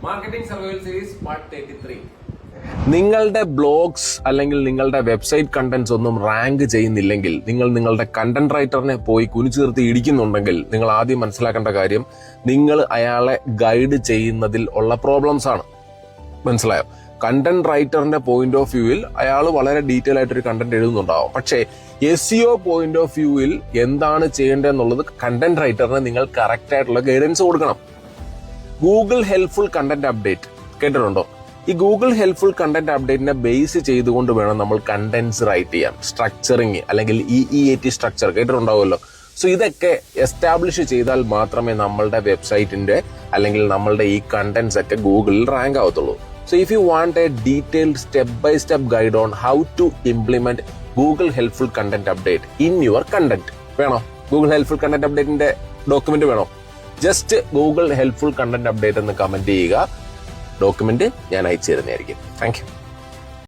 Marketing survival series part 33. നിങ്ങളുടെ blogs അല്ലെങ്കിൽ നിങ്ങളുടെ വെബ്സൈറ്റ് കണ്ടന്റ്സ് ഒന്നും റാങ്ക് ചെയ്യുന്നില്ലെങ്കിൽ, നിങ്ങൾ നിങ്ങളുടെ കണ്ടന്റ് റൈറ്ററിനെ പോയി കുനിച്ചു നിർത്തി ഇടിക്കുന്നുണ്ടെങ്കിൽ, നിങ്ങൾ ആദ്യം മനസ്സിലാക്കേണ്ട കാര്യം നിങ്ങൾ അയാളെ ഗൈഡ് ചെയ്യുന്നതിൽ ഉള്ള പ്രോബ്ലംസ് ആണ്. മനസ്സിലായോ? കണ്ടന്റ് റൈറ്ററിന്റെ പോയിന്റ് ഓഫ് വ്യൂവിൽ അയാൾ വളരെ ഡീറ്റെയിൽ ആയിട്ടൊരു കണ്ടന്റ് എഴുതുന്നുണ്ടാവും. പക്ഷേ SEO പോയിന്റ് ഓഫ് വ്യൂവിൽ എന്താണ് ചെയ്യേണ്ടതെന്നുള്ളത് കണ്ടന്റ് റൈറ്ററിന് നിങ്ങൾ കറക്റ്റ് ആയിട്ടുള്ള ഗൈഡൻസ് കൊടുക്കണം. ഗൂഗിൾ ഹെൽപ്ഫുൾ കണ്ടന്റ് അപ്ഡേറ്റ് കേട്ടിട്ടുണ്ടോ? ഈ ഗൂഗിൾ ഹെൽപ്ഫുൾ കണ്ടന്റ് അപ്ഡേറ്റിനെ ബേസ് ചെയ്തുകൊണ്ട് വേണം നമ്മൾ കണ്ടന്റ്സ് റൈറ്റ് ചെയ്യാൻ. സ്ട്രക്ചറിങ് അല്ലെങ്കിൽ EEAT സ്ട്രക്ചർ കേട്ടിട്ടുണ്ടാവുമല്ലോ. സോ ഇതൊക്കെ എസ്റ്റാബ്ലിഷ് ചെയ്താൽ മാത്രമേ നമ്മളുടെ വെബ്സൈറ്റിന്റെ അല്ലെങ്കിൽ നമ്മളുടെ ഈ കണ്ടന്റ്സ് ഒക്കെ ഗൂഗിളിൽ റാങ്ക് ആവത്തുള്ളൂ. So if you want a detailed step by step guide on how to implement Google helpful content update in your content വേണോ? ഗൂഗിൾ ഹെൽപ്ഫുൾ കണ്ടന്റ് അപ്ഡേറ്റിന്റെ ഡോക്യുമെന്റ് വേണോ? Just Google helpful content update എന്ന് comment ചെയ്യുക. Document ഞാൻ അയച്ചു തരുന്നതായിരിക്കും. Thank U.